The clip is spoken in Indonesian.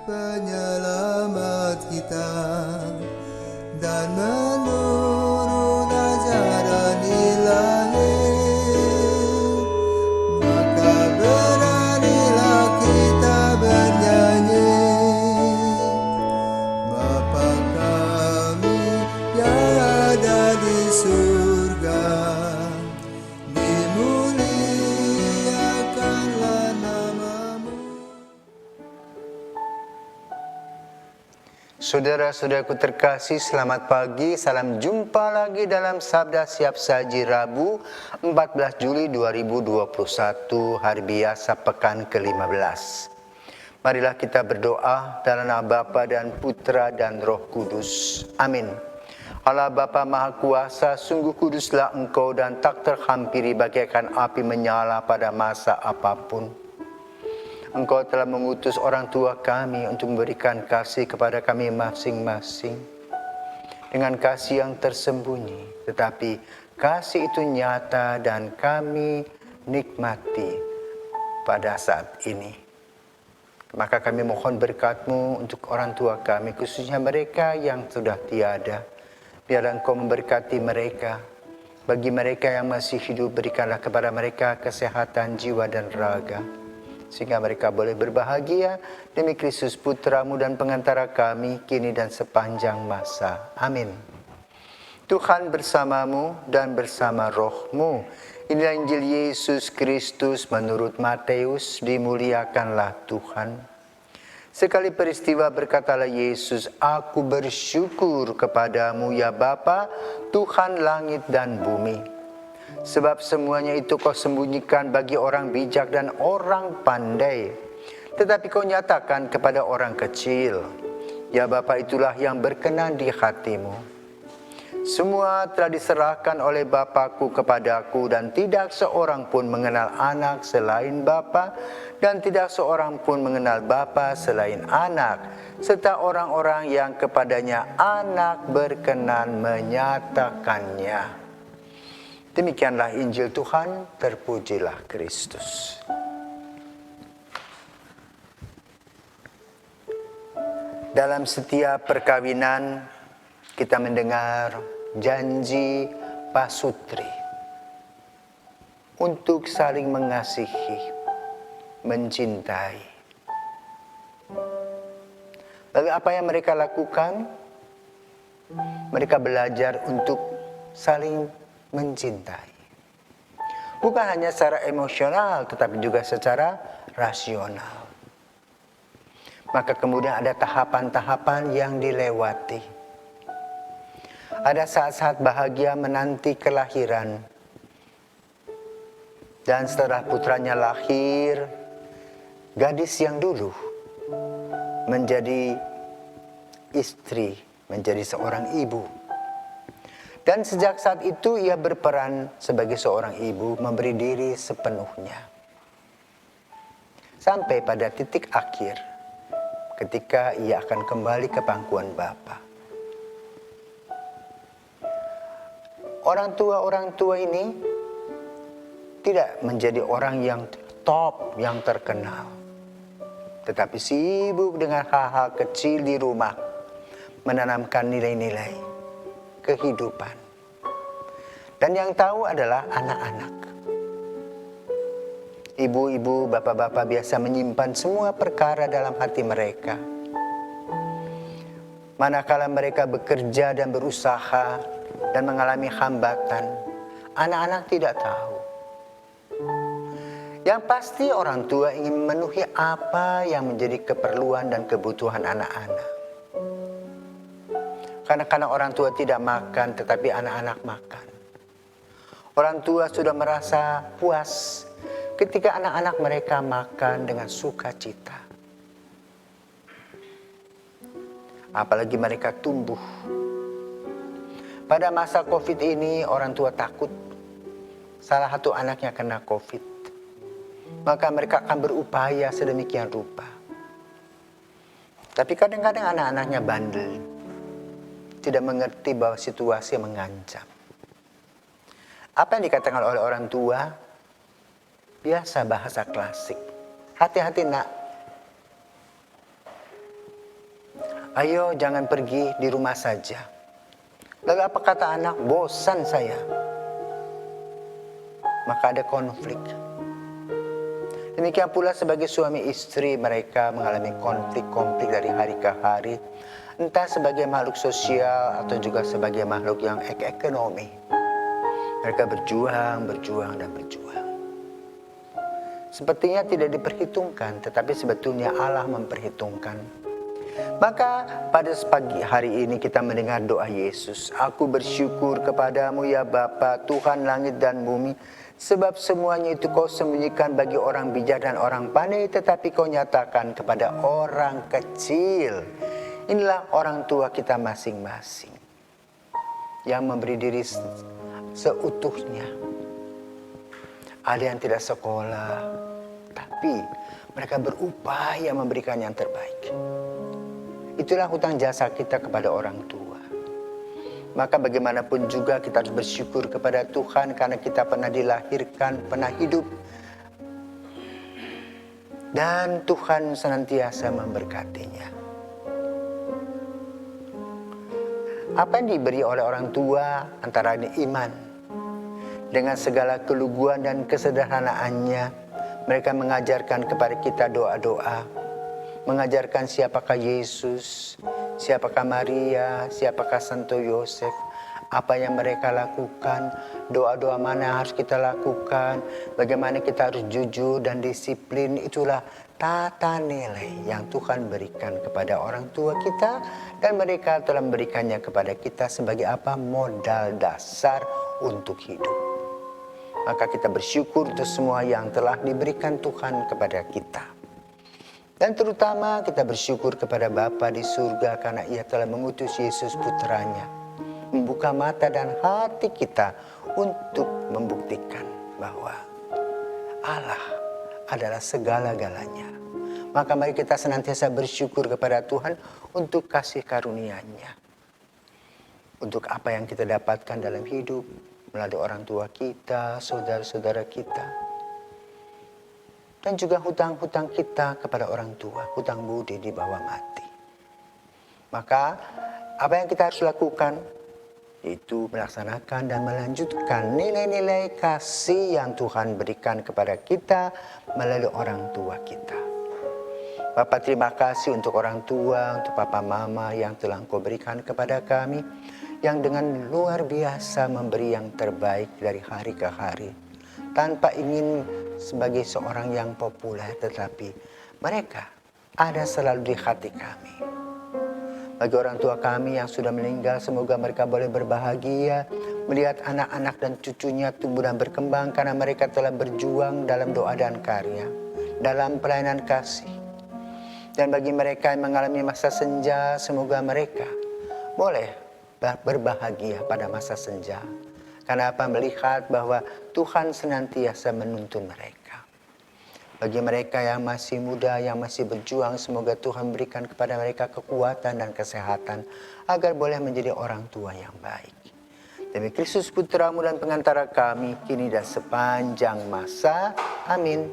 penyelamat kita, dan menurut ajaran Ilahi, maka beranilah kita bernyanyi. Bapa kami yang ada di surga, dimuliakanlah namamu. Saudara-saudaraku terkasih, selamat pagi. Salam jumpa lagi dalam Sabda Siap Saji Rabu 14 Juli 2021, hari biasa pekan ke-15. Marilah kita berdoa dalam nama Bapa dan Putra dan Roh Kudus. Amin. Allah Bapa Maha Kuasa, sungguh kuduslah Engkau dan tak terhampiri bagaikan api menyala pada masa apapun. Engkau telah mengutus orang tua kami untuk memberikan kasih kepada kami masing-masing. Dengan kasih yang tersembunyi, tetapi kasih itu nyata dan kami nikmati pada saat ini. Maka kami mohon berkat-Mu untuk orang tua kami, khususnya mereka yang sudah tiada. Biarlah Engkau memberkati mereka. Bagi mereka yang masih hidup, berikanlah kepada mereka kesehatan jiwa dan raga, sehingga mereka boleh berbahagia demi Kristus Putra-Mu dan pengantara kami, kini dan sepanjang masa. Amin. Tuhan bersamamu dan bersama roh-Mu. Inilah Injil Yesus Kristus menurut Matius. Dimuliakanlah Tuhan. Sekali peristiwa berkatalah Yesus, "Aku bersyukur kepadamu ya Bapa, Tuhan langit dan bumi. Sebab semuanya itu kau sembunyikan bagi orang bijak dan orang pandai, tetapi kau nyatakan kepada orang kecil. Ya Bapa, itulah yang berkenan di hatimu. Semua telah diserahkan oleh Bapa-Ku kepadaku, dan tidak seorang pun mengenal anak selain Bapa, dan tidak seorang pun mengenal Bapa selain anak, serta orang-orang yang kepadanya anak berkenan menyatakannya." Demikianlah Injil Tuhan, terpujilah Kristus. Dalam setiap perkawinan kita mendengar janji pasutri untuk saling mengasihi, mencintai. Lalu apa yang mereka lakukan? Mereka belajar untuk saling mencintai. Bukan hanya secara emosional, tetapi juga secara rasional. Maka kemudian ada tahapan-tahapan yang dilewati. Ada saat-saat bahagia menanti kelahiran. Dan setelah putranya lahir, gadis yang dulu menjadi istri, menjadi seorang ibu. Dan sejak saat itu ia berperan sebagai seorang ibu, memberi diri sepenuhnya. Sampai pada titik akhir, ketika ia akan kembali ke pangkuan Bapa. Orang tua ini tidak menjadi orang yang top, yang terkenal, tetapi sibuk dengan hal-hal kecil di rumah, menanamkan nilai-nilai kehidupan. Dan yang tahu adalah anak-anak. Ibu-ibu, bapak-bapak biasa menyimpan semua perkara dalam hati mereka. Manakala mereka bekerja dan berusaha dan mengalami hambatan, anak-anak tidak tahu. Yang pasti orang tua ingin memenuhi apa yang menjadi keperluan dan kebutuhan anak-anak. Karena orang tua tidak makan, tetapi anak-anak makan. Orang tua sudah merasa puas ketika anak-anak mereka makan dengan sukacita. Apalagi mereka tumbuh. Pada masa COVID ini, orang tua takut salah satu anaknya kena COVID. Maka mereka akan berupaya sedemikian rupa. Tapi kadang-kadang anak-anaknya bandel, tidak mengerti bahwa situasi mengancam. Apa yang dikatakan oleh orang tua? Biasa bahasa klasik. Hati-hati nak. Ayo jangan pergi, di rumah saja. Lalu apa kata anak? Bosan saya. Maka ada konflik. Demikian pula sebagai suami istri, mereka mengalami konflik-konflik dari hari ke hari. Entah sebagai makhluk sosial atau juga sebagai makhluk yang ekonomi. Mereka berjuang, dan berjuang. Sepertinya tidak diperhitungkan, tetapi sebetulnya Allah memperhitungkan. Maka pada pagi hari ini kita mendengar doa Yesus. Aku bersyukur kepadamu ya Bapa, Tuhan langit dan bumi. Sebab semuanya itu kau sembunyikan bagi orang bijak dan orang pandai, tetapi kau nyatakan kepada orang kecil. Inilah orang tua kita masing-masing yang memberi diri seutuhnya. Ada yang tidak sekolah, tapi mereka berupaya memberikan yang terbaik. Itulah hutang jasa kita kepada orang tua. Maka bagaimanapun juga kita harus bersyukur kepada Tuhan karena kita pernah dilahirkan, pernah hidup. Dan Tuhan senantiasa memberkatinya. Apa yang diberi oleh orang tua antara lain iman. Dengan segala keluguan dan kesederhanaannya, mereka mengajarkan kepada kita doa-doa. Mengajarkan siapakah Yesus, siapakah Maria, siapakah Santo Yosef, apa yang mereka lakukan, doa-doa mana yang harus kita lakukan, bagaimana kita harus jujur dan disiplin. Itulah tata nilai yang Tuhan berikan kepada orang tua kita, dan mereka telah memberikannya kepada kita sebagai apa? Modal dasar untuk hidup. Maka kita bersyukur untuk semua yang telah diberikan Tuhan kepada kita. Dan terutama kita bersyukur kepada Bapa di surga karena Ia telah mengutus Yesus putranya. Membuka mata dan hati kita untuk membuktikan bahwa Allah adalah segala-galanya. Maka mari kita senantiasa bersyukur kepada Tuhan untuk kasih karunia-Nya. Untuk apa yang kita dapatkan dalam hidup melalui orang tua kita, saudara-saudara kita. Dan juga hutang-hutang kita kepada orang tua, hutang budi di bawah mati. Maka apa yang kita harus lakukan? Itu melaksanakan dan melanjutkan nilai-nilai kasih yang Tuhan berikan kepada kita melalui orang tua kita. Bapak terima kasih untuk orang tua, untuk papa mama yang telah Engkau berikan kepada kami. Yang dengan luar biasa memberi yang terbaik dari hari ke hari. Tanpa ingin sebagai seorang yang populer, tetapi mereka ada selalu di hati kami. Bagi orang tua kami yang sudah meninggal, semoga mereka boleh berbahagia melihat anak-anak dan cucunya tumbuh dan berkembang karena mereka telah berjuang dalam doa dan karya, dalam pelayanan kasih. Dan bagi mereka yang mengalami masa senja, semoga mereka boleh berbahagia pada masa senja. Karena apa? Melihat bahwa Tuhan senantiasa menuntun mereka. Bagi mereka yang masih muda, yang masih berjuang, semoga Tuhan berikan kepada mereka kekuatan dan kesehatan agar boleh menjadi orang tua yang baik. Demi Kristus Putramu dan pengantara kami, kini dan sepanjang masa. Amin.